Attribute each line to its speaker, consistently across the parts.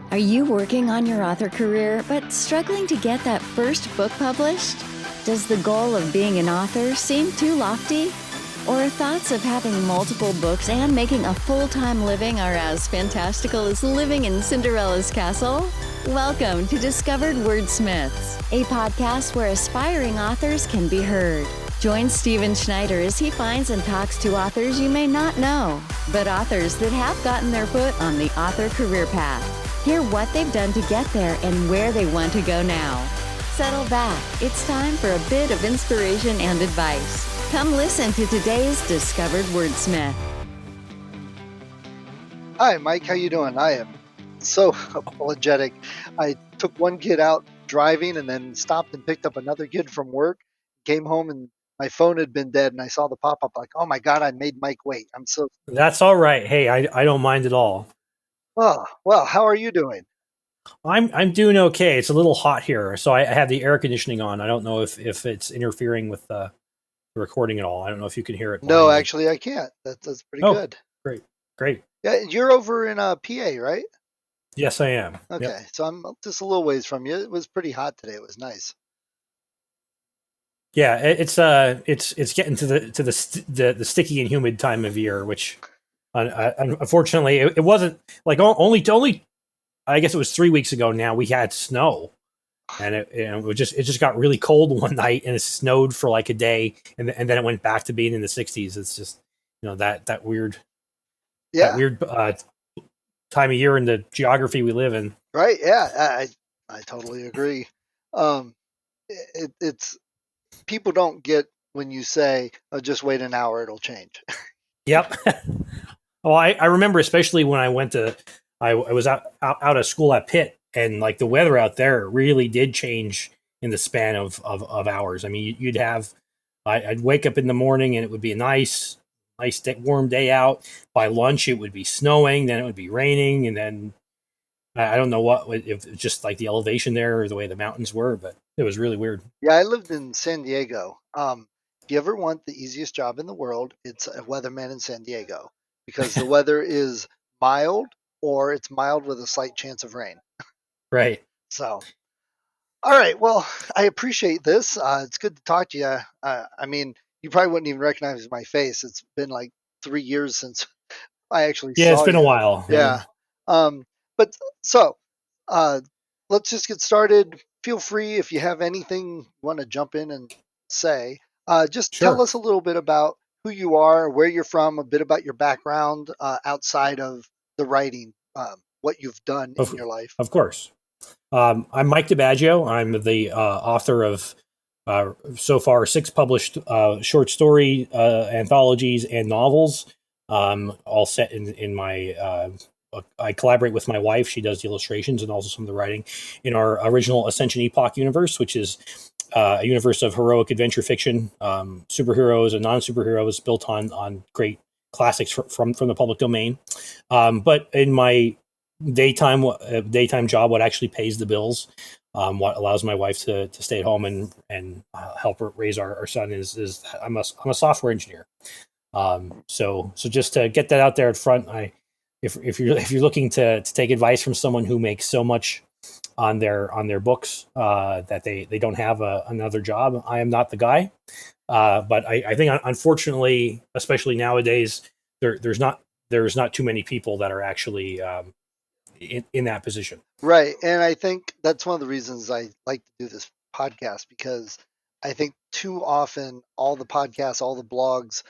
Speaker 1: Are you working on your author career but struggling to get that first book published? Does the goal of being an author seem too lofty? Or thoughts of having multiple books and making a full-time living are as fantastical as living in Cinderella's castle? Welcome to Discovered Wordsmiths, a podcast where aspiring authors can be heard. Join Stephen Schneider as he finds and talks to authors you may not know, but authors that have gotten their foot on the author career path. Hear what they've done to get there and where they want to go now. Settle back. It's time for a bit of inspiration and advice. Come listen to today's Discovered Wordsmith.
Speaker 2: Hi, Mike. How you doing? I am so apologetic. I took one kid out driving and then stopped and picked up another kid from work. Came home and my phone had been dead, and I saw the pop-up like, oh my God, I made Mike wait. I'm so...
Speaker 3: That's all right. Hey, I don't mind at all.
Speaker 2: Oh, well, how are you doing?
Speaker 3: I'm doing okay. It's a little hot here, so I have the air conditioning on. I don't know if it's interfering with the recording at all. I don't know if you can hear it.
Speaker 2: No, actually, I can't. That's pretty good.
Speaker 3: Great.
Speaker 2: Yeah, you're over in PA, right?
Speaker 3: Yes, I am.
Speaker 2: Okay,
Speaker 3: Yep.
Speaker 2: so I'm just a little ways from you. It was pretty hot today. It was nice.
Speaker 3: Yeah, it's getting to the sticky and humid time of year, which unfortunately it wasn't like only I guess it was 3 weeks ago now we had snow, and it just got really cold one night, and it snowed for like a day, and then it went back to being in the 60s. It's just that weird time of year in the geography we live in.
Speaker 2: Right? Yeah, I totally agree. It's people don't get when you say, oh, just wait an hour, it'll change.
Speaker 3: Yep. Well, I remember especially when I went to I was out of school at Pitt, and like the weather out there really did change in the span of hours. I mean, you'd have I'd wake up in the morning and it would be a nice warm day out. By lunch, it would be snowing, then it would be raining, and then I don't know if it's just like the elevation there or the way the mountains were, but it was really weird.
Speaker 2: Yeah, I lived in San Diego. If you ever want the easiest job in the world, it's a weatherman in San Diego because the weather is mild or it's mild with a slight chance of rain.
Speaker 3: Right.
Speaker 2: So, all right. Well, I appreciate this. It's good to talk to you. I mean, you probably wouldn't even recognize my face. It's been like 3 years since I actually
Speaker 3: Yeah, it's
Speaker 2: saw
Speaker 3: been a
Speaker 2: you.
Speaker 3: while.
Speaker 2: Yeah. But so, uh, let's just get started. Feel free if you have anything you want to jump in and say. Just tell
Speaker 3: Sure.
Speaker 2: us a little bit about who you are, where you're from, a bit about your background outside of the writing, what you've done in your life.
Speaker 3: Of course. I'm Mike Dibaggio. I'm the author of so far 6 published short story anthologies and novels, all set in my. I collaborate with my wife. She does the illustrations and also some of the writing in our original Ascension Epoch universe, which is a universe of heroic adventure fiction, superheroes and non-superheroes built on great classics from the public domain. But in my daytime job, what actually pays the bills, what allows my wife to stay at home and help her raise our son is I'm a software engineer. So just to get that out there at front, if you're looking to take advice from someone who makes so much on their books that they don't have another job, I am not the guy. But I think unfortunately, especially nowadays, there's not too many people that are actually in that position.
Speaker 2: Right. And I think that's one of the reasons I like to do this podcast because I think too often all the podcasts, all the blogs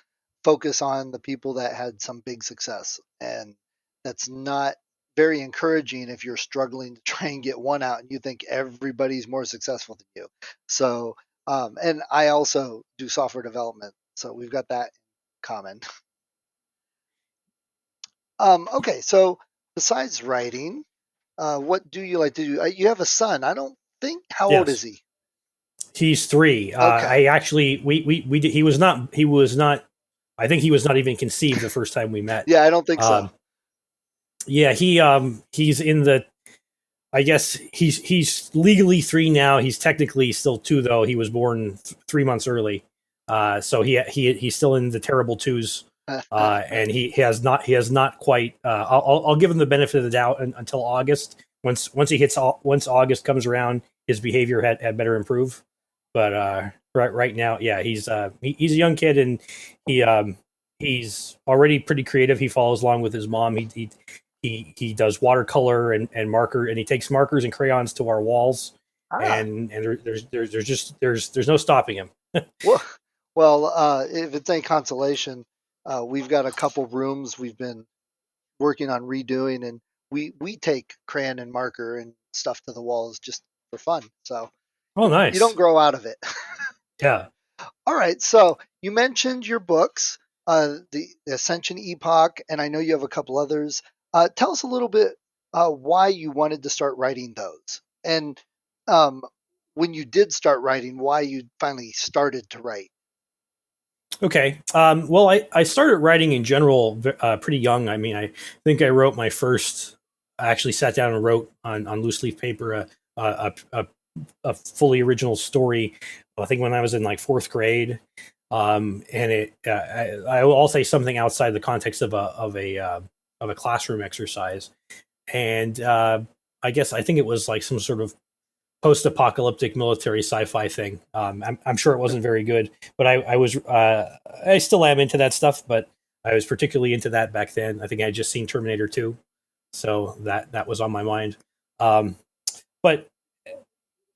Speaker 2: focus on the people that had some big success. And that's not very encouraging if you're struggling to try and get one out and you think everybody's more successful than you. So, and I also do software development. So we've got that in common. Okay. So besides writing, what do you like to do? You have a son. I don't think. How old is
Speaker 3: Yes,
Speaker 2: he?
Speaker 3: he's 3.
Speaker 2: Okay.
Speaker 3: I actually we did, he was not. I think he was not even conceived the first time we met.
Speaker 2: Yeah, I don't think so.
Speaker 3: Yeah, he's in the. I guess he's legally 3 now. He's technically still 2 though. He was born 3 months early, so he's still in the terrible 2s, and he has not quite. I'll give him the benefit of the doubt until August Once August comes around, his behavior had better improve. But right now, yeah, he's a young kid, and he he's already pretty creative. He follows along with his mom. He does watercolor and marker, and he takes markers and crayons to our walls,
Speaker 2: Ah,
Speaker 3: and there's no stopping him.
Speaker 2: well, well, if it's any consolation, we've got a couple rooms we've been working on redoing, and we take crayon and marker and stuff to the walls just for fun. So
Speaker 3: Oh,
Speaker 2: you don't
Speaker 3: nice.
Speaker 2: grow out of it.
Speaker 3: Yeah.
Speaker 2: All right. So you mentioned your books, the Ascension Epoch, and I know you have a couple others. Tell us a little bit why you wanted to start writing those, and um, when you did start writing, why you finally started to write.
Speaker 3: Okay. Well, I started writing in general pretty young. I mean, I think I wrote my first. I actually sat down and wrote on loose leaf paper a fully original story. I think when I was in like fourth grade, and I'll say something outside the context of a classroom exercise, and I think it was like some sort of post-apocalyptic military sci-fi thing. I'm sure it wasn't very good, but I still am into that stuff. But I was particularly into that back then. I think I had just seen Terminator 2, so that was on my mind. Um, but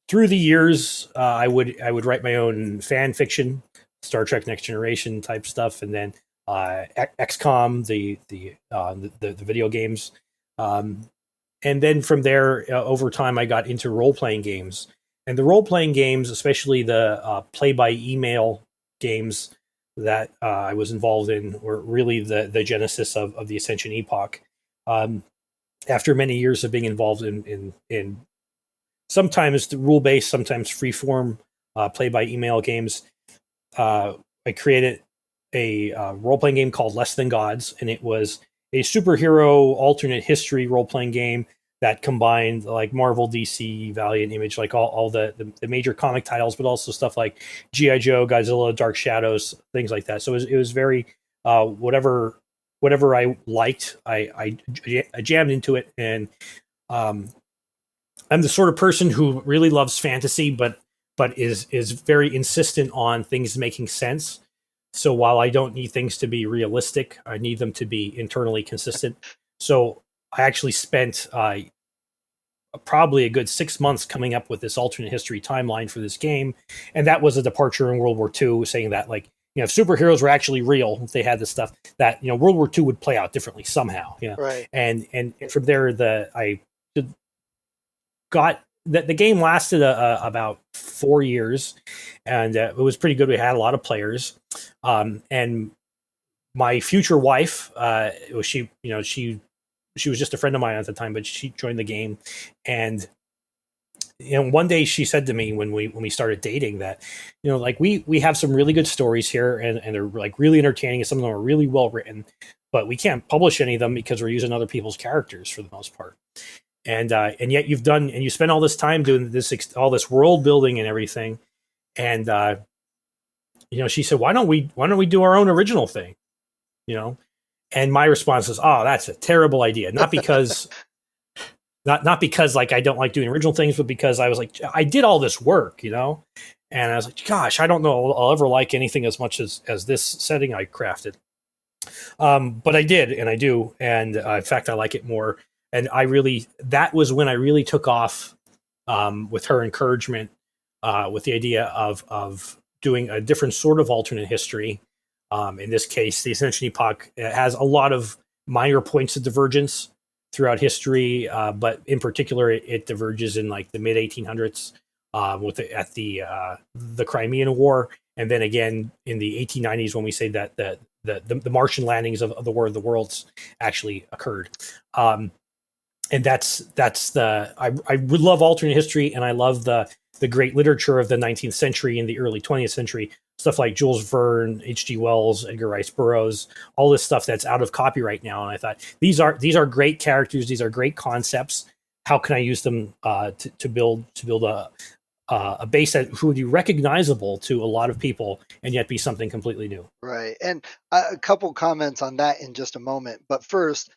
Speaker 3: through the years, I would write my own fan fiction, Star Trek Next Generation type stuff, and then XCOM, the video games. Um, and then from there, over time, I got into role playing games, and the role playing games, especially the play by email games that I was involved in, were really the genesis of the Ascension Epoch. Um, After many years of being involved in sometimes the rule based, sometimes free form play by email games, uh, I created a role playing game called Less Than Gods, and it was a superhero alternate history role playing game that combined like Marvel, DC, Valiant, Image, like all the major comic titles, but also stuff like GI Joe, Godzilla, Dark Shadows, things like that. So it was very whatever I liked, I jammed into it, and um, I'm the sort of person who really loves fantasy, but is very insistent on things making sense. So while I don't need things to be realistic, I need them to be internally consistent. So I actually spent probably a good 6 months coming up with this alternate history timeline for this game, and that was a departure in World War II, saying that like if superheroes were actually real, if they had this stuff, that World War II would play out differently somehow.
Speaker 2: Right.
Speaker 3: And from there I got the game lasted about 4 years, and it was pretty good. We had a lot of players, and my future wife, she was just a friend of mine at the time, but she joined the game, and one day she said to me when we started dating that like we have some really good stories here, and they're like really entertaining, and some of them are really well written, but we can't publish any of them because we're using other people's characters for the most part. And yet you spend all this time doing all this world building and everything, and she said, why don't we do our own original thing, you know and my response was, oh, that's a terrible idea. Not because like I don't like doing original things, but because I was like, I did all this work, and I was like, gosh, I don't know I'll ever like anything as much as this setting I crafted. But I did, and I do, and in fact, I like it more. And that was when I really took off, with her encouragement, with the idea of doing a different sort of alternate history. In this case, the Ascension Epoch has a lot of minor points of divergence throughout history, but in particular, it diverges in like the mid 1800s, at the Crimean War, and then again in the 1890s when we say that the Martian landings of the War of the Worlds actually occurred. And that's I love alternate history, and I love the great literature of the 19th century and the early 20th century, stuff like Jules Verne, H.G. Wells, Edgar Rice Burroughs, all this stuff that's out of copy right now. And I thought these are great characters, these are great concepts. How can I use them to build a base that would be recognizable to a lot of people and yet be something completely new?
Speaker 2: Right. And a couple comments on that in just a moment. But first,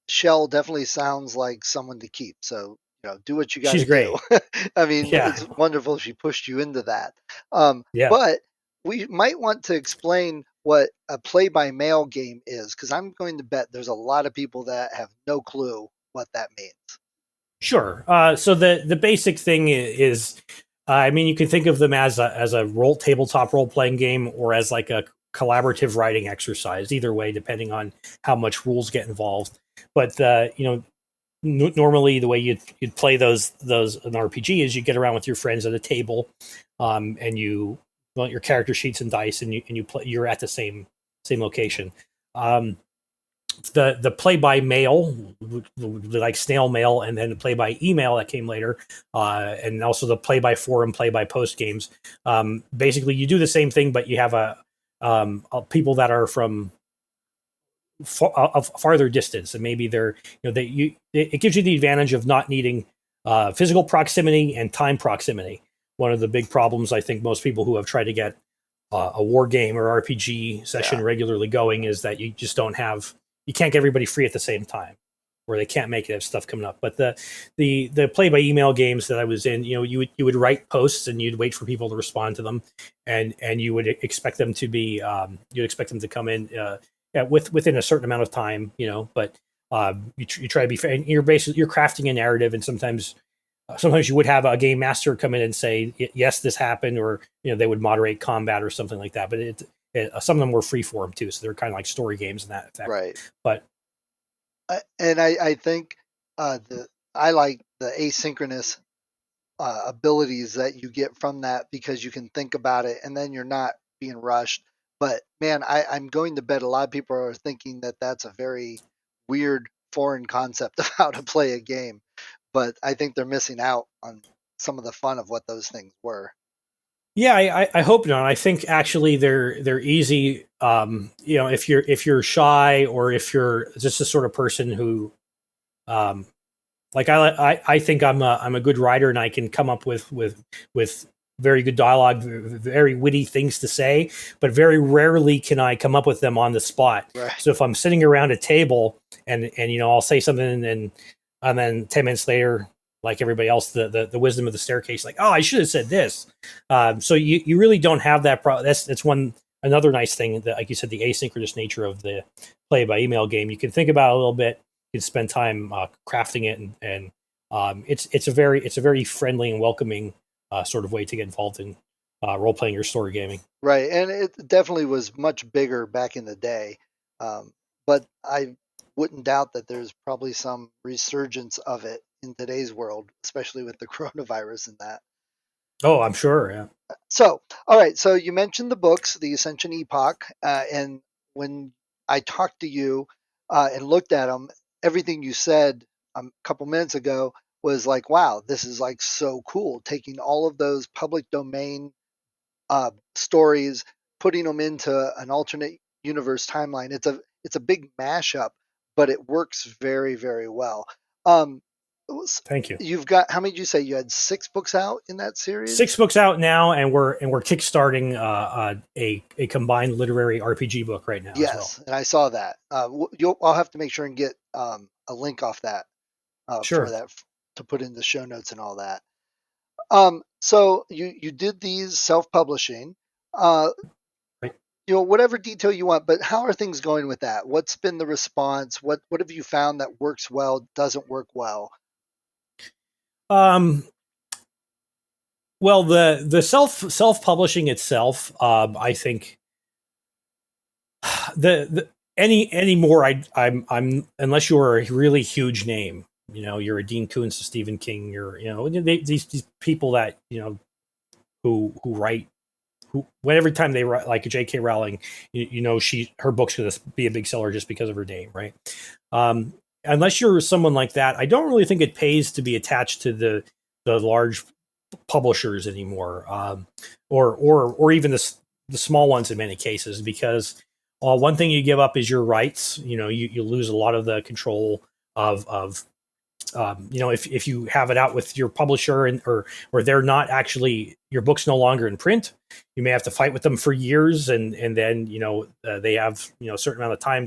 Speaker 2: Shell definitely sounds like someone to keep. So, do what you got
Speaker 3: She's
Speaker 2: to do.
Speaker 3: great.
Speaker 2: I mean,
Speaker 3: Yeah,
Speaker 2: it's wonderful she pushed you into that.
Speaker 3: yeah.
Speaker 2: But we might want to explain what a play by mail game is, because I'm going to bet there's a lot of people that have no clue what that means.
Speaker 3: Sure. So the basic thing is, I mean, you can think of them as a tabletop role playing game, or as like a collaborative writing exercise. Either way, depending on how much rules get involved. But normally the way you'd play those an RPG is you get around with your friends at a table, and you want your character sheets and dice, and you play. You're at the same location. Um, the play by mail, like snail mail, and then the play by email that came later, and also the play by forum, play by post games. Basically, you do the same thing, but you have a people that are from a farther distance, and maybe they're it gives you the advantage of not needing physical proximity and time proximity. One of the big problems I think most people who have tried to get a war game or RPG session
Speaker 2: Yeah.
Speaker 3: regularly going is that you just don't have you can't get everybody free at the same time, or they can't make it have stuff coming up. But the play by email games that I was in, you would write posts and you'd wait for people to respond to them, and you would expect them to be you'd expect them to come in within a certain amount of time, but you try to be fair, and you're crafting a narrative, and sometimes you would have a game master come in and say, yes, this happened, or they would moderate combat or something like that. But some of them were free form too, so they're kind of like story games in that effect.
Speaker 2: Right.
Speaker 3: But
Speaker 2: I think I like the asynchronous abilities that you get from that, because you can think about it and then you're not being rushed. But man, I'm going to bet a lot of people are thinking that that's a very weird foreign concept of how to play a game. But I think they're missing out on some of the fun of what those things were.
Speaker 3: yeah, I hope not. I think actually they're easy. If you're shy, or if you're just the sort of person who um, like I think I'm a good writer, and I can come up with very good dialogue, very witty things to say, but very rarely can I come up with them on the spot.
Speaker 2: Right.
Speaker 3: So if I'm sitting around a table and I'll say something, and then 10 minutes later, like everybody else, the wisdom of the staircase, like, oh, I should have said this. So you really don't have that problem. That's another nice thing that, like you said, the asynchronous nature of the play by email game. You can think about it a little bit. You can spend time crafting it, and it's a very friendly and welcoming sort of way to get involved in role playing or story gaming.
Speaker 2: Right. And it definitely was much bigger back in the day. But I wouldn't doubt that there's probably some resurgence of it in today's world, especially with the coronavirus and that.
Speaker 3: Oh, I'm sure. Yeah.
Speaker 2: So, all right. So you mentioned the books, the Ascension Epoch, and when I talked to you and looked at them, everything you said a couple minutes ago was like, wow, this is like so cool. Taking all of those public domain stories, putting them into an alternate universe timeline. It's a big mashup, but it works very, very well. Um,
Speaker 3: Thank you.
Speaker 2: you've got, how many did you say you had, 6 books out in that
Speaker 3: Six
Speaker 2: series?
Speaker 3: books out now, and we're kickstarting a combined literary RPG book right now as well.
Speaker 2: Yes, and I saw that. I'll have to make sure and get a link off that for
Speaker 3: Sure.
Speaker 2: that to put in the show notes and all that. So you did these self-publishing. Uh,
Speaker 3: Right.
Speaker 2: whatever detail you want, but how are things going with that? What's been the response? What have you found that works well, doesn't work well?
Speaker 3: Um, well, the self publishing itself, I think the any more I'm unless you're a really huge name, you're a Dean Koontz, a Stephen King, you're these people that who write, who when every time they write, like J.K. Rowling, her book's going to be a big seller just because of her name, right? Um, Unless you're someone like that, I don't really think it pays to be attached to the large publishers anymore, or even the small ones in many cases, because one thing you give up is your rights. You lose a lot of the control of if you have it out with your publisher, or they're not actually, your book's no longer in print, you may have to fight with them for years, and then they have a certain amount of time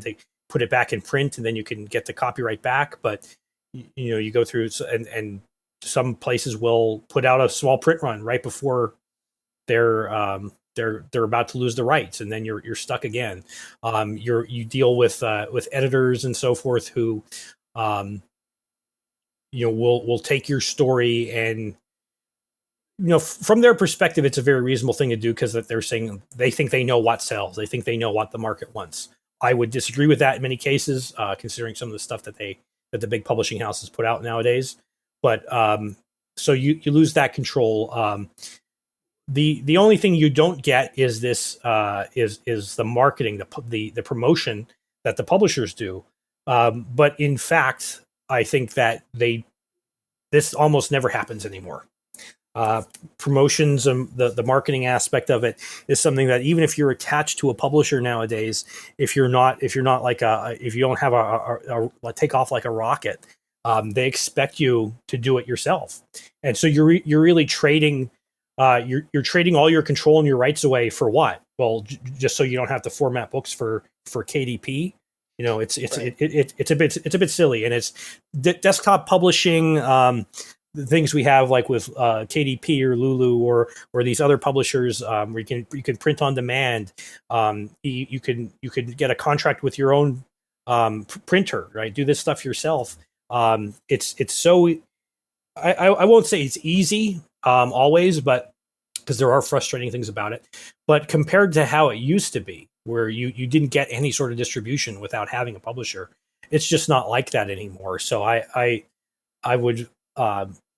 Speaker 3: put it back in print, and then you can get the copyright back. But you go through, and some places will put out a small print run right before they're about to lose the rights, and then you're stuck again. You deal with editors and so forth who um, will take your story, and from their perspective, it's a very reasonable thing to do because that they're saying they think they know what sells, they think they know what the market wants. I would disagree with that in many cases, considering some of the stuff that the big publishing houses put out nowadays. But so you lose that control. The only thing you don't get is this is the marketing, the promotion that the publishers do. But in fact, I think that this almost never happens anymore. Promotions and the marketing aspect of it is something that even if you're attached to a publisher nowadays, if you're not like if you don't have a take off like a rocket, they expect you to do it yourself, and so you're really trading. You're trading all your control and your rights away for what? Well, just so you don't have to format books for KDP.
Speaker 2: Right.
Speaker 3: It's a bit silly, and it's desktop publishing. The things we have like with KDP or Lulu or these other publishers, where you can print on demand. You can get a contract with your own printer, right? Do this stuff yourself. It's so I won't say it's easy always, but because there are frustrating things about it. But compared to how it used to be, where you didn't get any sort of distribution without having a publisher, it's just not like that anymore. So I would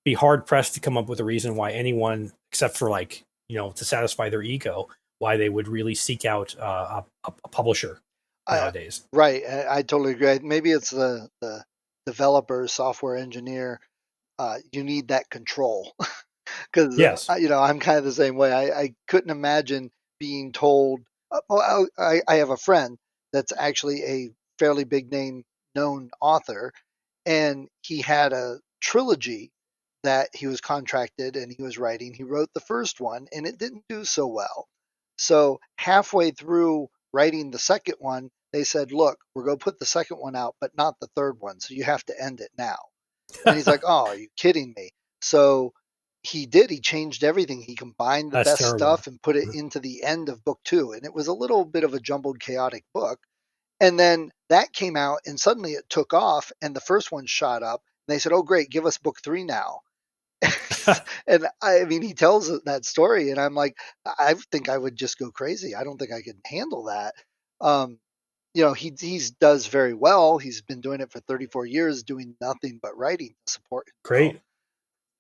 Speaker 3: be hard pressed to come up with a reason why anyone, except for like to satisfy their ego, why they would really seek out a publisher
Speaker 2: I,
Speaker 3: nowadays.
Speaker 2: right. I totally agree. Maybe it's the developer, software engineer. You need that control because
Speaker 3: Yes,
Speaker 2: I'm kind of the same way. I couldn't imagine being told. Well, I have a friend that's actually a fairly big name known author, and he had a trilogy that he was contracted and he was writing. He wrote the first one and it didn't do so well. So halfway through writing the second one, they said, "Look, we're going to put the second one out, but not the third one. So you have to end it now." And he's like, "Oh, are you kidding me?" So he did. He changed everything. He combined the
Speaker 3: that's
Speaker 2: best
Speaker 3: terrible.
Speaker 2: stuff and put it into the end of book two. And it was a little bit of a jumbled, chaotic book. And then that came out and suddenly it took off and the first one shot up. And they said, "Oh, great, give us book three now." And I mean, he tells that story, and I'm like, I think I would just go crazy. I don't think I could handle that. Um, he does very well. He's been doing it for 34 years, doing nothing but writing to support himself.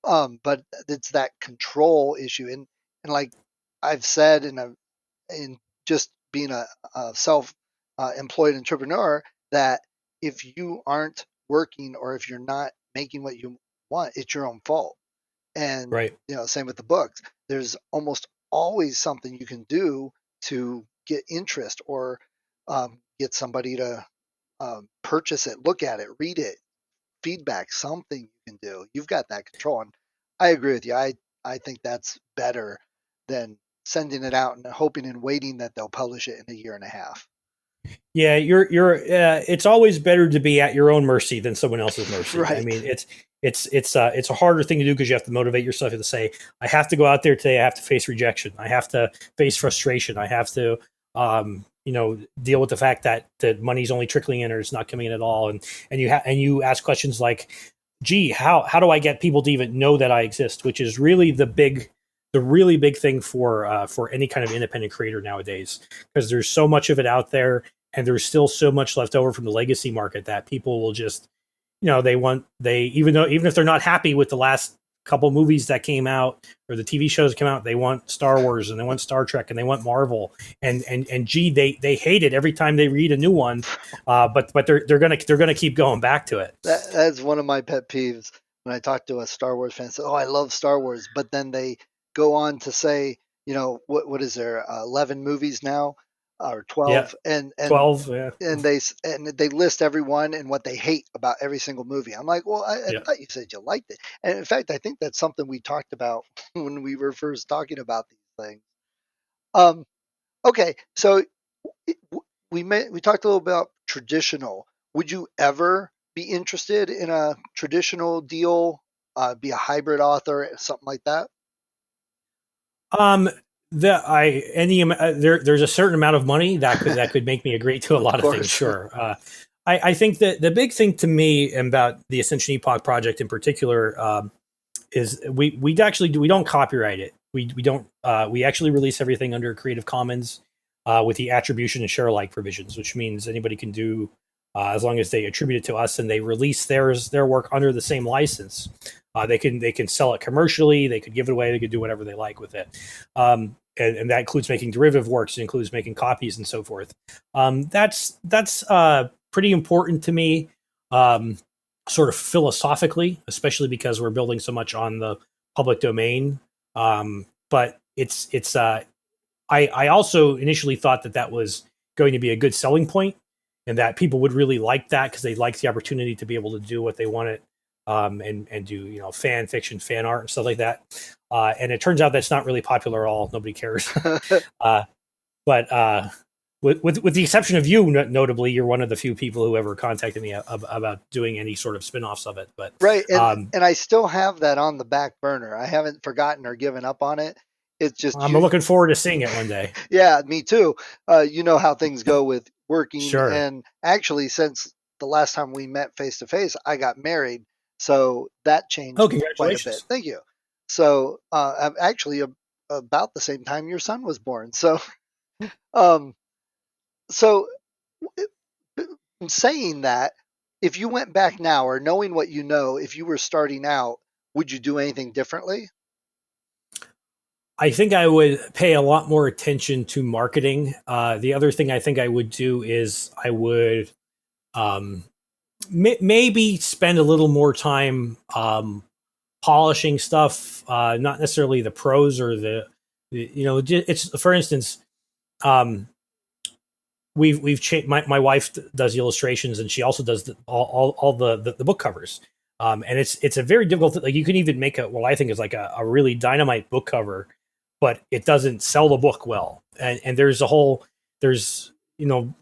Speaker 3: Great,
Speaker 2: But it's that control issue, and like I've said, in just being a self employed entrepreneur, that if you aren't working or if you're not making what you want, it's your own fault. And
Speaker 3: right.
Speaker 2: same with the books. There's almost always something you can do to get interest or get somebody to purchase it, look at it, read it, feedback, something you can do. You've got that control. And I agree with you. I think that's better than sending it out and hoping and waiting that they'll publish it in a year and a half.
Speaker 3: Yeah, you're. It's always better to be at your own mercy than someone else's mercy. I
Speaker 2: Right.
Speaker 3: mean, it's a harder thing to do because you have to motivate yourself. You have to say, I have to go out there today. I have to face rejection. I have to face frustration. I have to, deal with the fact that the money's only trickling in or it's not coming in at all. And you ask questions like, gee, how do I get people to even know that I exist? Which is really the really big thing for any kind of independent creator nowadays, because there's so much of it out there, and there's still so much left over from the legacy market that people will just, they even if they're not happy with the last couple movies that came out or the TV shows that came out, they want Star Wars and they want Star Trek and they want Marvel, and gee, they hate it every time they read a new one, but they're gonna keep going back to it.
Speaker 2: That's one of my pet peeves when I talk to a Star Wars fan. Say, "Oh, I love Star Wars," but then they go on to say, what is there, 11 movies now, or
Speaker 3: Yeah,
Speaker 2: 12, and
Speaker 3: 12. Yeah,
Speaker 2: they list every one and what they hate about every single movie. I'm like, well, I
Speaker 3: yeah.
Speaker 2: thought you said you liked it, and in fact, I think that's something we talked about when we were first talking about these things. Um, okay, so we talked a little about traditional. Would you ever be interested in a traditional deal? Be a hybrid author, something like that?
Speaker 3: Um, there's a certain amount of money that could make me agree to a
Speaker 2: Of
Speaker 3: lot of things.
Speaker 2: course.
Speaker 3: Sure. I think that the big thing to me about the Ascension Epoch project in particular, is we actually we don't copyright it. We don't we actually release everything under Creative Commons with the attribution and share alike provisions, which means anybody can do as long as they attribute it to us and they release their work under the same license. They can sell it commercially. They could give it away. They could do whatever they like with it. And that includes making derivative works. It includes making copies and so forth. That's pretty important to me. Sort of philosophically, especially because we're building so much on the public domain. But I also initially thought that that was going to be a good selling point, and that people would really like that because they like the opportunity to be able to do what they wanted, and do fan fiction, fan art, and stuff like that. And it turns out that's not really popular at all. Nobody cares. uh, but with the exception of you, notably, you're one of the few people who ever contacted me about doing any sort of spin-offs of it. But
Speaker 2: Right, and I still have that on the back burner. I haven't forgotten or given up on it. It's just
Speaker 3: I'm
Speaker 2: you.
Speaker 3: looking forward to seeing it one day.
Speaker 2: Yeah, me too. You know how things go with working,
Speaker 3: Sure.
Speaker 2: and actually, since the last time we met face to face, I got married, so that
Speaker 3: Oh,
Speaker 2: changed quite a bit.
Speaker 3: congratulations.
Speaker 2: Thank you. So, I'm actually about the same time your son was born. So, um, so in saying that, if you went back now, or knowing what you know, if you were starting out, would you do anything differently?
Speaker 3: I think I would pay a lot more attention to marketing. The other thing I think I would do is I would um, maybe spend a little more time polishing stuff, not necessarily the prose or it's for instance, um, we've changed. My wife does the illustrations, and she also does all the book covers. And it's a very difficult thing. Like you can even make what I think is like a really dynamite book cover, but it doesn't sell the book well. And there's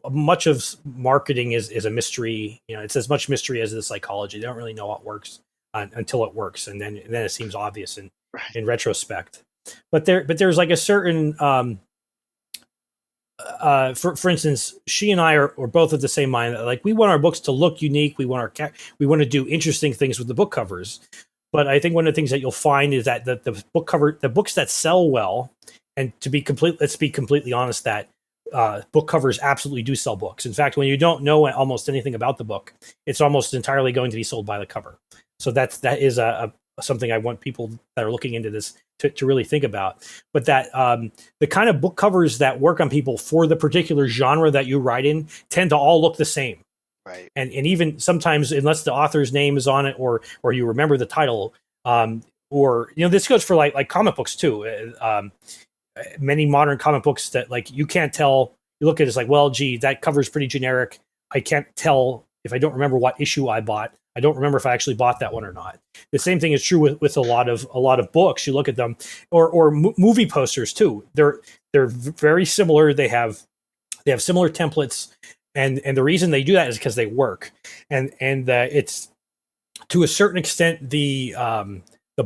Speaker 3: much of marketing is a mystery. It's as much mystery as the psychology. They don't really know what works until it works, and then it seems obvious
Speaker 2: Right.
Speaker 3: in retrospect. But there's like a certain for instance, she and I are both of the same mind. Like we want our books to look unique. We want to do interesting things with the book covers. But I think one of the things that you'll find is that the books that sell well, and let's be completely honest, that book covers absolutely do sell books. In fact, when you don't know almost anything about the book, it's almost entirely going to be sold by the cover. So that is something I want people that are looking into this to really think about. But that the kind of book covers that work on people for the particular genre that you write in tend to all look the same.
Speaker 2: Right.
Speaker 3: And even sometimes, unless the author's name is on it or you remember the title, or this goes for like comic books too. Many modern comic books that like you can't tell. You look at it, it's like, well, gee, that cover's pretty generic. I can't tell if I don't remember what issue I bought. I don't remember if I actually bought that one or not. The same thing is true with a lot of books. You look at them, or movie posters too. They're very similar. They have similar templates, and the reason they do that is because they work, and it's to a certain extent the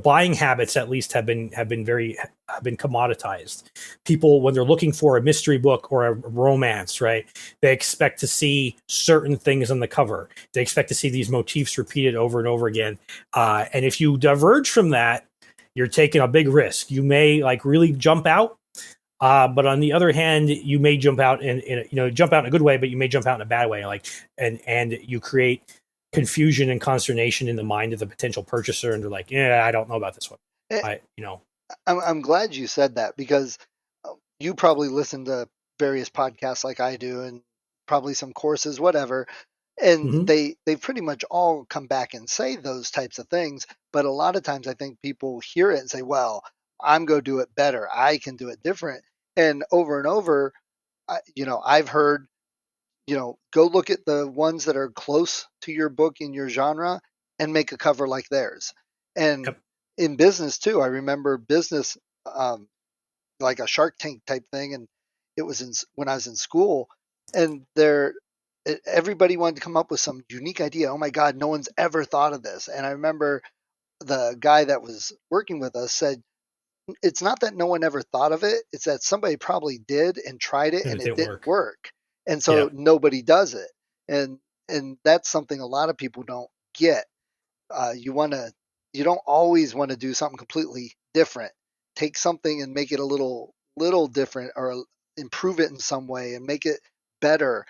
Speaker 3: buying habits at least have been commoditized. People, when they're looking for a mystery book or a romance, right, they expect to see certain things on the cover. They expect to see these motifs repeated over and over again. And if you diverge from that, you're taking a big risk. You may like really jump out, but on the other hand, you may jump out jump out in a good way, but you may jump out in a bad way. Like, and you create confusion and consternation in the mind of the potential purchaser, and they're like, yeah, I don't know about this one.
Speaker 2: Eh,
Speaker 3: I you know
Speaker 2: I'm glad you said that, because you probably listen to various podcasts like I do, and probably some courses, whatever, and
Speaker 3: mhm.
Speaker 2: they pretty much all come back and say those types of things. But a lot of times I think people hear it and say, well, I'm going to do it better, I can do it different. And over, I've heard, go look at the ones that are close to your book in your genre and make a cover like theirs. And
Speaker 3: Yep.
Speaker 2: in business too, I remember business, um, like a Shark Tank type thing, and it was when I was in school. and everybody wanted to come up with some unique idea. Oh my God, no one's ever thought of this. And I remember the guy that was working with us said, it's not that no one ever thought of it, it's that somebody probably did and tried it
Speaker 3: And
Speaker 2: and
Speaker 3: it
Speaker 2: it
Speaker 3: didn't
Speaker 2: didn't
Speaker 3: work.
Speaker 2: work. And
Speaker 3: Yeah.
Speaker 2: so nobody does it. And that's something a lot of people don't get. You want to you don't always want to do something completely different. Take something and make it a little different, or improve it in some way and make it better,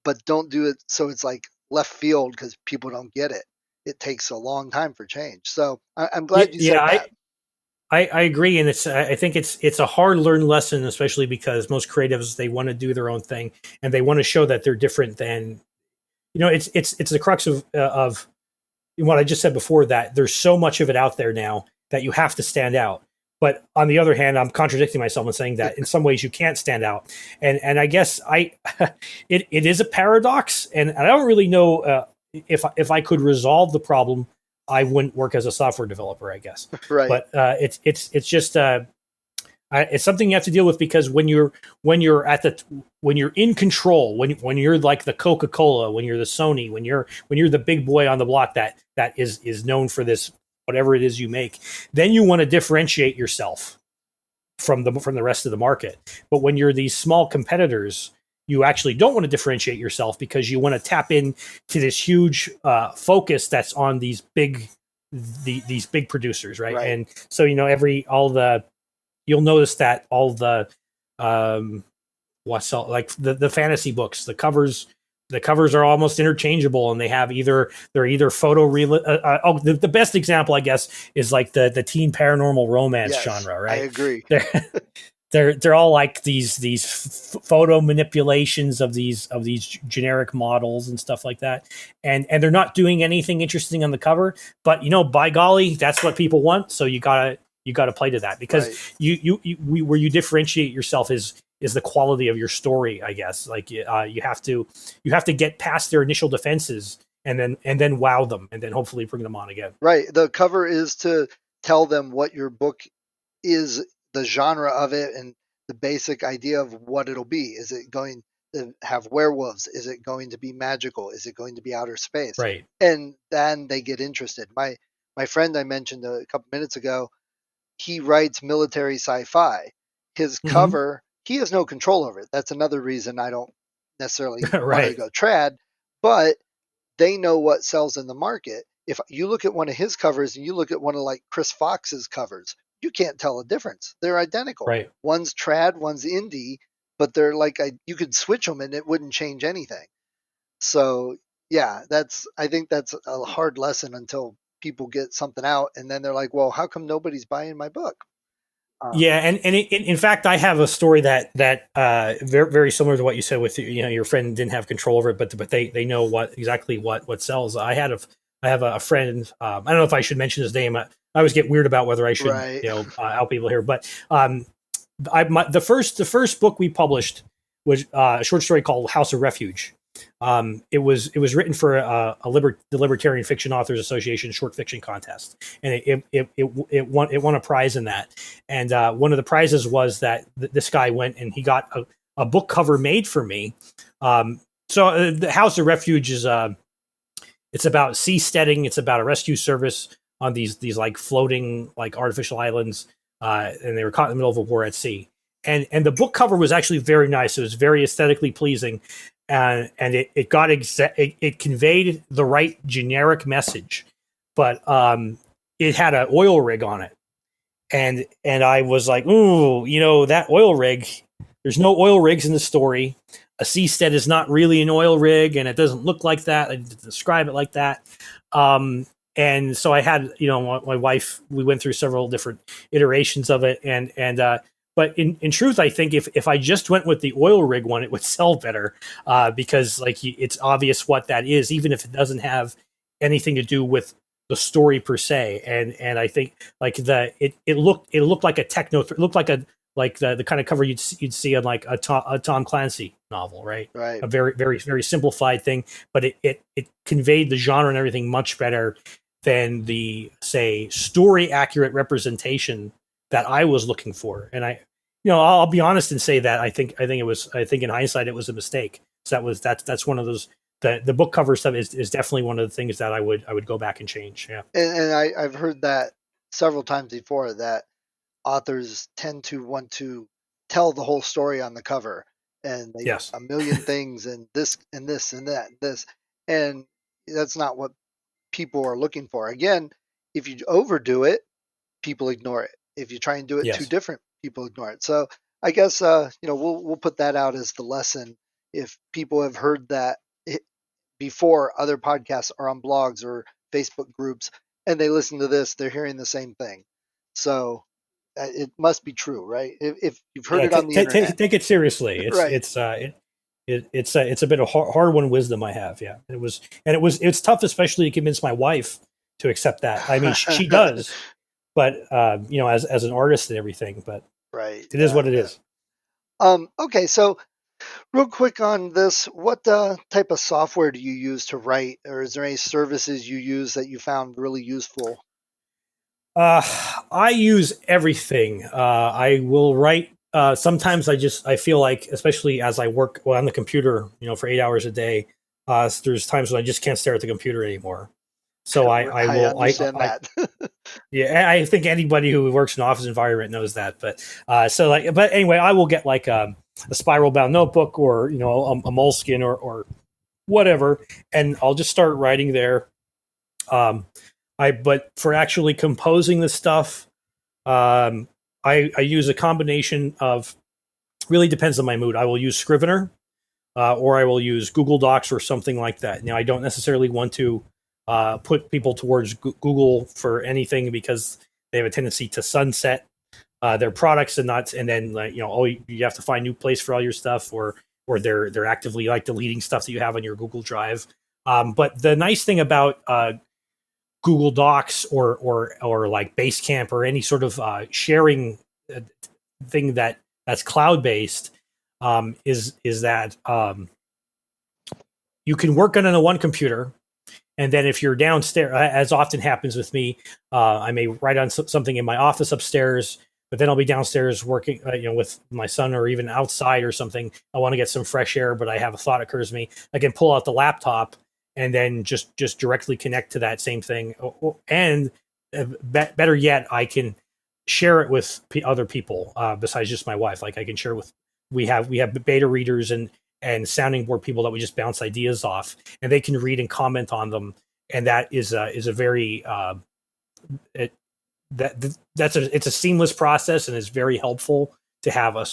Speaker 2: but don't do it so it's like left field because people don't get it. It takes a long time for change. So I'm
Speaker 3: Yeah,
Speaker 2: glad you
Speaker 3: yeah,
Speaker 2: said that.
Speaker 3: I agree, and I think it's a hard learned lesson, especially because most creatives, they want to do their own thing and they want to show that they're different than, it's the crux of what I just said before, that there's so much of it out there now that you have to stand out. But on the other hand, I'm contradicting myself and saying that in some ways you can't stand out. And I guess it is a paradox, and I don't really know if I could resolve the problem, I wouldn't work as a software developer, I guess.
Speaker 2: Right.
Speaker 3: But it's just it's something you have to deal with, because when you're in control, when you're like the Coca-Cola, when you're the Sony, when you're the big boy on the block that is known for this, whatever it is you make, then you want to differentiate yourself from the rest of the market. But when you're these small competitors, you actually don't want to differentiate yourself, because you want to tap in to this huge focus that's on these big producers, right?
Speaker 2: Right.
Speaker 3: And so every all the you'll notice that all the um what's all, like the fantasy books, the covers are almost interchangeable, and they're either photo real the best example, I guess, is like the teen paranormal romance
Speaker 2: Yes,
Speaker 3: genre,
Speaker 2: I
Speaker 3: right?
Speaker 2: agree.
Speaker 3: they're they're all like these photo manipulations of these generic models and stuff like that, and they're not doing anything interesting on the cover, but by golly, that's what people want, so you gotta play to that, because
Speaker 2: Right.
Speaker 3: where you differentiate yourself is the quality of your story, I guess. Like you have to get past their initial defenses, and then wow them, and then hopefully bring them on again.
Speaker 2: Right. The cover is to tell them what your book is, the genre of it, and the basic idea of what it'll be. Is it going to have werewolves? Is it going to be magical? Is it going to be outer space?
Speaker 3: Right.
Speaker 2: And then they get interested. My friend I mentioned a couple minutes ago, he writes military sci-fi. His
Speaker 3: Hmm.
Speaker 2: cover, he has no control over it. That's another reason I don't necessarily want to
Speaker 3: Right.
Speaker 2: go trad, but they know what sells in the market. If you look at one of his covers and you look at one of like Chris Fox's covers, you can't tell a difference. They're identical.
Speaker 3: Right.
Speaker 2: One's trad, one's indie, but they're like you could switch them and it wouldn't change anything. So yeah, I think that's a hard lesson until people get something out and then they're like, well, how come nobody's buying my book? Um,
Speaker 3: Yeah, and in fact, I have a story that very very similar to what you said with your friend didn't have control over it, but they know exactly what sells. I have a friend. I don't know if I should mention his name. I always get weird about whether I should
Speaker 2: right.
Speaker 3: out people here, but the first book we published was a short story called House of Refuge. It was written for the Libertarian Fiction Authors Association short fiction contest, and it won a prize in that. And one of the prizes was that this guy went and he got a book cover made for me. So the House of Refuge is it's about seasteading. It's about a rescue service on these like floating like artificial islands, and they were caught in the middle of a war at sea. And the book cover was actually very nice. It was very aesthetically pleasing, and it conveyed the right generic message, but it had an oil rig on it, and I was like, ooh, that oil rig. There's no oil rigs in the story. A seastead is not really an oil rig, and it doesn't look like that. I didn't describe it like that. And so I had, my wife. We went through several different iterations of it, but in truth, I think if I just went with the oil rig one, it would sell better, because like it's obvious what that is, even if it doesn't have anything to do with the story per se. And I think like it looked like a it looked like the kind of cover you'd see on like a Tom Clancy novel, right?
Speaker 2: Right.
Speaker 3: A very very very simplified thing, but it conveyed the genre and everything much better than the, say, story accurate representation that I was looking for. And I'll be honest and say that I think in hindsight it was a mistake, So that's one of those. The book cover stuff is definitely one of the things that I would go back and change. Yeah.
Speaker 2: And I've heard that several times before, that authors tend to want to tell the whole story on the cover, and they
Speaker 3: Yes.
Speaker 2: a million things and this and this and that and this, and that's not what people are looking for. Again, if you overdo it, people ignore it. If you try and do it too
Speaker 3: Yes.
Speaker 2: different, people ignore it. So I guess we'll put that out as the lesson. If people have heard that before, other podcasts are on blogs or Facebook groups, and they listen to this, they're hearing the same thing. So it must be true, right? If you've heard
Speaker 3: Yeah.
Speaker 2: it on the internet,
Speaker 3: Take it seriously.
Speaker 2: right?
Speaker 3: It's a bit of hard won wisdom I have. Yeah. It's tough, especially to convince my wife to accept that. I mean, she does, but as an artist and everything, but
Speaker 2: Right.
Speaker 3: it is
Speaker 2: Yeah.
Speaker 3: what it
Speaker 2: Yeah.
Speaker 3: is.
Speaker 2: Okay. So real quick on this, what type of software do you use to write, or is there any services you use that you found really useful?
Speaker 3: Uh, I use everything. I will write. Sometimes I feel like, especially as I work on the computer, for 8 hours a day, there's times when I just can't stare at the computer anymore. So I
Speaker 2: I
Speaker 3: will
Speaker 2: understand that.
Speaker 3: yeah, I think anybody who works in an office environment knows that. But anyway, I will get like a spiral bound notebook, or a moleskin, or whatever, and I'll just start writing there. Um, but for actually composing the stuff, um, I use a combination of, really depends on my mood. I will use Scrivener, or I will use Google Docs or something like that. Now, I don't necessarily want to put people towards Google for anything, because they have a tendency to sunset their products, and then you have to find new place for all your stuff, or they're actively like deleting stuff that you have on your Google Drive. But the nice thing about Google Docs, or like Basecamp, or any sort of sharing uh, thing that's cloud based, is that you can work on it on one computer, and then if you're downstairs, as often happens with me, I may write on something in my office upstairs, but then I'll be downstairs working, with my son, or even outside or something. I want to get some fresh air, but I have a thought occurs to me. I can pull out the laptop and then just directly connect to that same thing, and better yet, I can share it with other people, besides just my wife. Like, I can share with, we have beta readers and sounding board people that we just bounce ideas off, and they can read and comment on them. And that is a very it, it's a seamless process, and it's very helpful to have a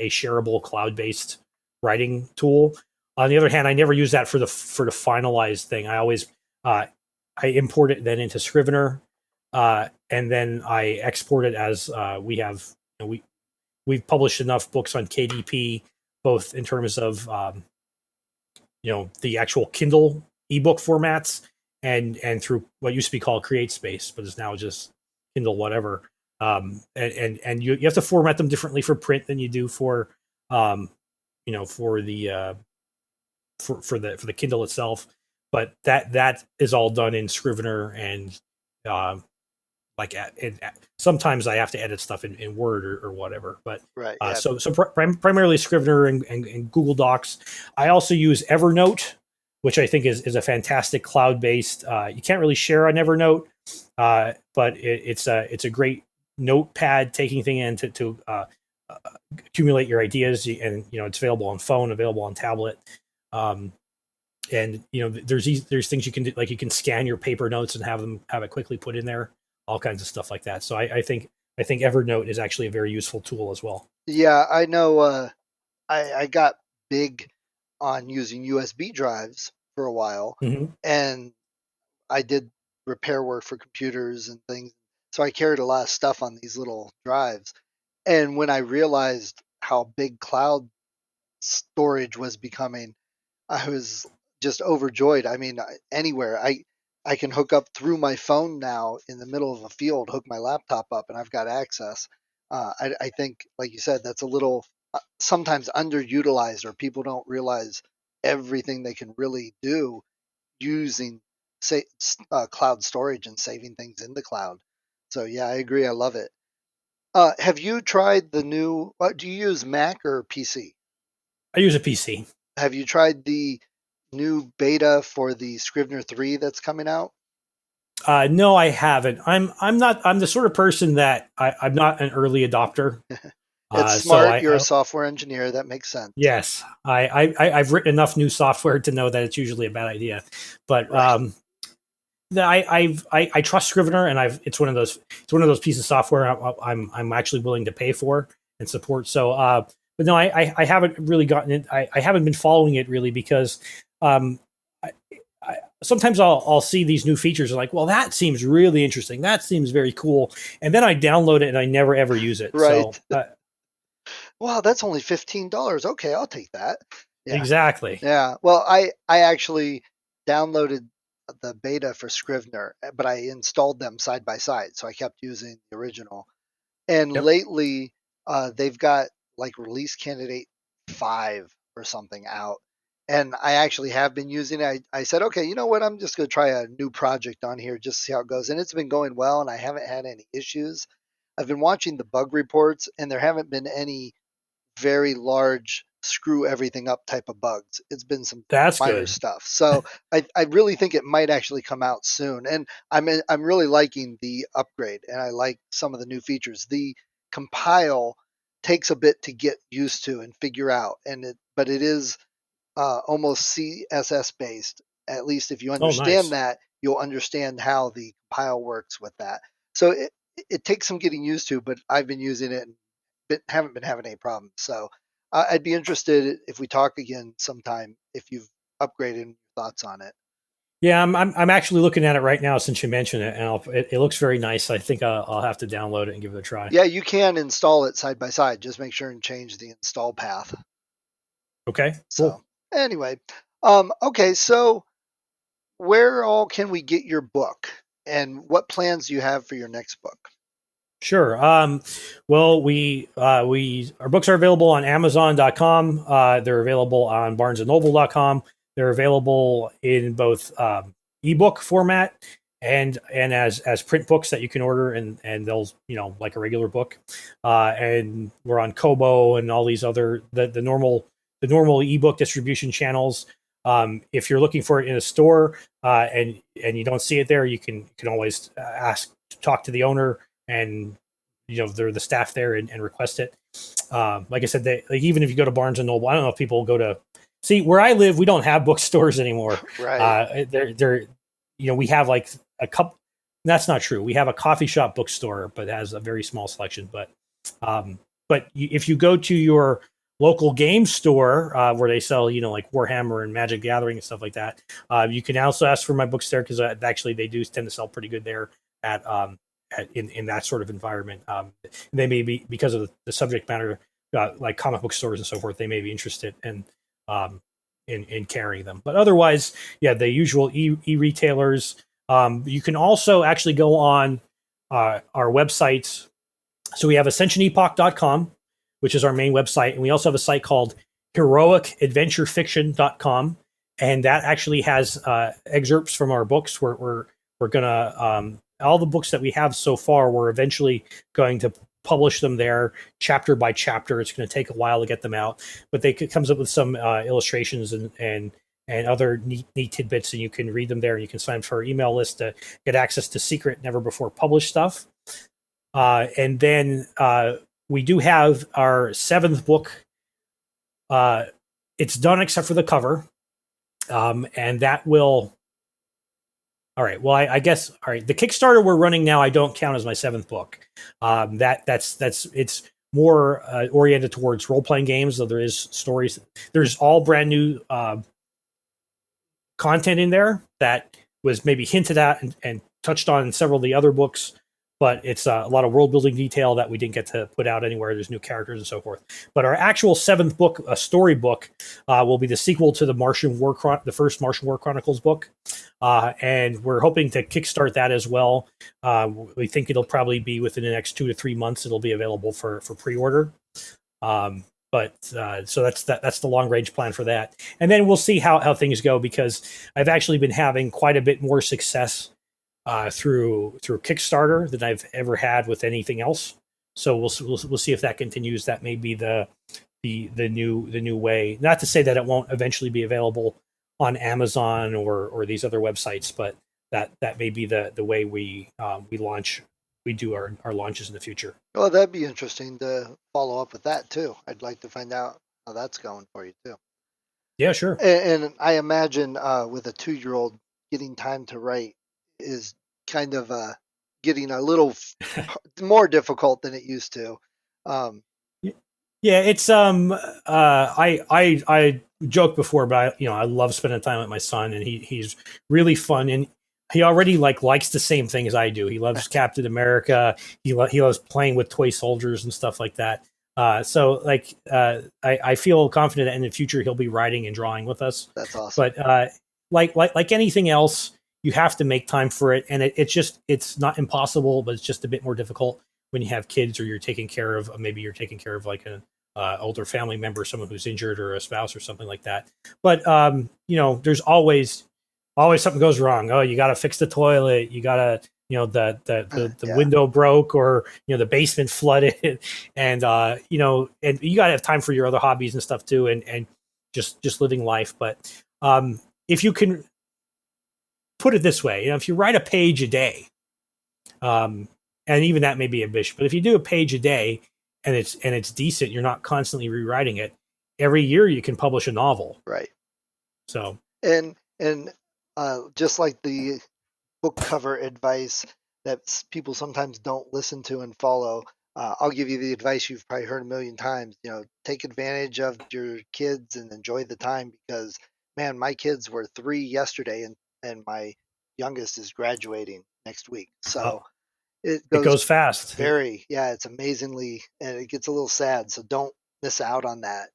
Speaker 3: shareable cloud based writing tool. On the other hand, I never use that for the finalized thing. I always I import it then into Scrivener, and then I export it as we have. We've published enough books on KDP, both in terms of the actual Kindle ebook formats, and through what used to be called CreateSpace, but is now just Kindle whatever. And you have to format them differently for print than you do for for the for the Kindle itself. But that is all done in Scrivener, and um, sometimes I have to edit stuff in Word, or whatever. But
Speaker 2: Right. Yeah.
Speaker 3: primarily Scrivener and Google Docs. I also use Evernote, which I think is a fantastic cloud based. You can't really share on Evernote, but it's a great notepad taking thing in to accumulate your ideas, and it's available on phone, available on tablet. Um, and there's things you can do, like you can scan your paper notes and have it quickly put in there, all kinds of stuff like that. So I think Evernote is actually a very useful tool as well.
Speaker 2: Yeah. I know. I got big on using USB drives for a while,
Speaker 3: Mm-hmm.
Speaker 2: and I did repair work for computers and things. So I carried a lot of stuff on these little drives. And when I realized how big cloud storage was becoming, I was just overjoyed. I mean, anywhere I can hook up through my phone now in the middle of a field, hook my laptop up, and I've got access. I think, like you said, that's a little sometimes underutilized, or people don't realize everything they can really do using say cloud storage and saving things in the cloud. So yeah, I agree. I love it. Have you tried the new? Do you use Mac or PC?
Speaker 3: I use a PC.
Speaker 2: have you tried the new beta for the Scrivener 3 that's coming out?
Speaker 3: No, I haven't. I'm the sort of person that I'm not an early adopter.
Speaker 2: It's
Speaker 3: So
Speaker 2: smart. You're a software engineer. That makes sense.
Speaker 3: yes, I've written enough new software to know that it's usually a bad idea. But
Speaker 2: Right.
Speaker 3: I trust Scrivener, and it's one of those pieces of software I'm actually willing to pay for and support. So, but no, I haven't really gotten it. I haven't been following it really because um, I, sometimes I'll see these new features and like, well, that seems really interesting. That seems very cool, and then I download it and I never ever use it. So
Speaker 2: Right. Wow, that's only $15. Okay, I'll take that. Yeah.
Speaker 3: exactly.
Speaker 2: Yeah. Well, I actually downloaded the beta for Scrivener, but I installed them side by side, so I kept using the original. And
Speaker 3: Yep.
Speaker 2: lately, they've got like release candidate 5 or something out. And I actually have been using it. I said, okay, you know what? I'm just going to try a new project on here, just see how it goes. And it's been going well, and I haven't had any issues. I've been watching the bug reports, and there haven't been any very large screw everything up type of bugs. It's been some
Speaker 3: That's
Speaker 2: minor
Speaker 3: good.
Speaker 2: stuff. So I really think it might actually come out soon. And I'm really liking the upgrade, and I like some of the new features. The compile takes a bit to get used to and figure out, but it is almost CSS based. At least if you
Speaker 3: Oh,
Speaker 2: understand
Speaker 3: nice.
Speaker 2: that, you'll understand how the compile works with that. So it takes some getting used to, but I've been using it and haven't been having any problems. So I'd be interested if we talk again sometime if you've upgraded and thoughts on it.
Speaker 3: Yeah, I'm actually looking at it right now since you mentioned it, and it looks very nice. I think I'll have to download it and give it a try.
Speaker 2: Yeah, you can install it side by side. Just make sure and change the install path.
Speaker 3: Okay, cool.
Speaker 2: So anyway, okay. So where all can we get your book, and what plans do you have for your next book?
Speaker 3: Sure. Well, we our books are available on Amazon.com. They're available on BarnesandNoble.com. They're available in both ebook format and as print books that you can order and they'll like a regular book. And we're on Kobo and all these other the normal ebook distribution channels. If you're looking for it in a store and you don't see it there, you can always ask talk to the owner and they're the staff there and request it. Like I said, like even if you go to Barnes and Noble, I don't know if people go to see where I live. We don't have bookstores anymore.
Speaker 2: Right.
Speaker 3: They're we have like a couple. That's not true. We have a coffee shop bookstore, but it has a very small selection. If you go to your local game store where they sell, like Warhammer and Magic Gathering and stuff like that, you can also ask for my books there because actually they do tend to sell pretty good there at in that sort of environment. They may be because of the subject matter, like comic book stores and so forth. They may be interested um, in carrying them, but otherwise, yeah, the usual retailers. You can also actually go on our website. So we have ascensionepoch.com, which is our main website, and we also have a site called heroicadventurefiction.com, and that actually has excerpts from our books. We're gonna all the books that we have so far. We're eventually going to publish them there, chapter by chapter. It's going to take a while to get them out, but it comes up with some illustrations and other neat tidbits, and you can read them there. And you can sign up for our email list to get access to secret, never before published stuff. And then we do have our 7th book. It's done except for the cover, and that will. All right. Well, I guess. All right. The Kickstarter we're running now, I don't count as my 7th book. That's it's more oriented towards role playing games. Though there is stories. There's all brand new content in there that was maybe hinted at and touched on in several of the other books, but it's a lot of world building detail that we didn't get to put out anywhere. There's new characters and so forth. But our actual 7th book, a story book, will be the sequel to the first Martian War Chronicles book, and we're hoping to kickstart that as well. We think it'll probably be within the next 2 to 3 months. It'll be available for pre-order. So that's the long range plan for that, and then we'll see how things go because I've actually been having quite a bit more success through Kickstarter than I've ever had with anything else. So we'll see if that continues. That may be the the new way. Not to say that it won't eventually be available on Amazon or these other websites, but that may be the way we do our launches in the future.
Speaker 2: Well, that'd be interesting to follow up with that too. I'd like to find out how that's going for you too.
Speaker 3: Yeah, sure.
Speaker 2: And I imagine with a 2-year-old, getting time to write is kind of getting a little more difficult than it used to.
Speaker 3: Yeah, it's I joked before, but I love spending time with my son, and he's really fun, and he already likes the same thing as I do. He loves Captain America. He loves playing with toy soldiers and stuff like that. So I feel confident that in the future he'll be writing and drawing with us.
Speaker 2: That's awesome.
Speaker 3: But like anything else, you have to make time for it, and it's not impossible, but it's just a bit more difficult when you have kids, or you're taking care of like an older family member, someone who's injured, or a spouse or something like that. But there's always something goes wrong. Oh, you got to fix the toilet. You got to the
Speaker 2: Yeah.
Speaker 3: window broke, or the basement flooded, and and you got to have time for your other hobbies and stuff too, and just living life. But if you can put it this way, if you write a page a day, and even that may be ambitious, but if you do a page a day and it's decent, you're not constantly rewriting it. Every year you can publish a novel.
Speaker 2: Right.
Speaker 3: So
Speaker 2: and just like the book cover advice that people sometimes don't listen to and follow, I'll give you the advice you've probably heard a million times. Take advantage of your kids and enjoy the time, because man, my kids were 3 yesterday, and my youngest is graduating next week. So it
Speaker 3: goes fast.
Speaker 2: it's amazingly, and it gets a little sad. So don't miss out on that.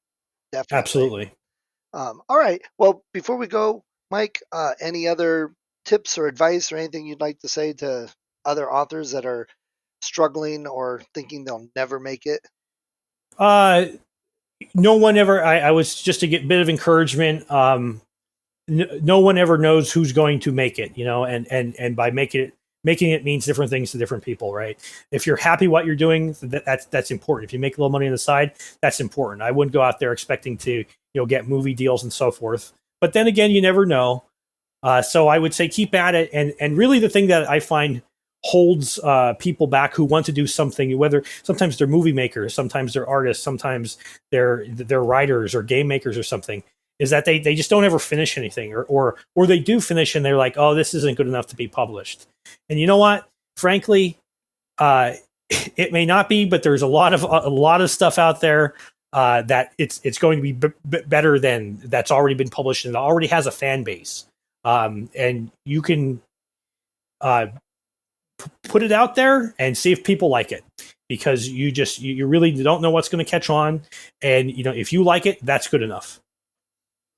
Speaker 2: Definitely.
Speaker 3: Absolutely.
Speaker 2: All right. Well, before we go, Mike, any other tips or advice or anything you'd like to say to other authors that are struggling or thinking they'll never make it?
Speaker 3: No one ever. I was just to get a bit of encouragement. No one ever knows who's going to make it, and by making it means different things to different people, right? If you're happy what you're doing, that's important. If you make a little money on the side, that's important. I wouldn't go out there expecting to get movie deals and so forth. But then again, you never know. So I would say keep at it, and really the thing that I find holds people back who want to do something, whether sometimes they're movie makers, sometimes they're artists, sometimes they're writers or game makers or something, is that they just don't ever finish anything, or they do finish and they're like, oh, this isn't good enough to be published. And you know what? Frankly, it may not be, but there's a lot of stuff out there that it's going to be better than that's already been published and already has a fan base. And you can put it out there and see if people like it, because you really don't know what's going to catch on, and if you like it, that's good enough.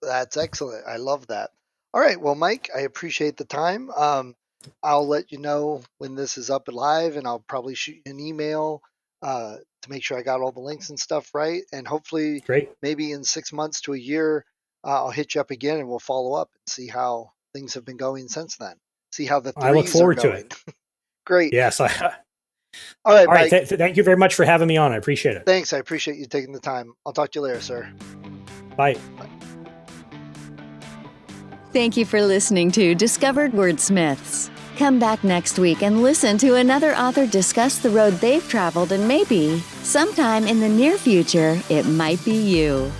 Speaker 2: That's excellent. I love that. All right. Well, Mike, I appreciate the time. I'll let you know when this is up and live, and I'll probably shoot you an email to make sure I got all the links and stuff right. And hopefully,
Speaker 3: Great.
Speaker 2: Maybe in 6 months to a year, I'll hit you up again and we'll follow up and see how things have been going since then. See how the threes
Speaker 3: I look forward
Speaker 2: are
Speaker 3: to
Speaker 2: going.
Speaker 3: it.
Speaker 2: Great.
Speaker 3: Yes.
Speaker 2: All right,
Speaker 3: Mike.
Speaker 2: Mike.
Speaker 3: Thank you very much for having me on. I appreciate it.
Speaker 2: Thanks. I appreciate you taking the time. I'll talk to you later, sir.
Speaker 3: Bye.
Speaker 1: Thank you for listening to Discovered Wordsmiths. Come back next week and listen to another author discuss the road they've traveled, and maybe, sometime in the near future, it might be you.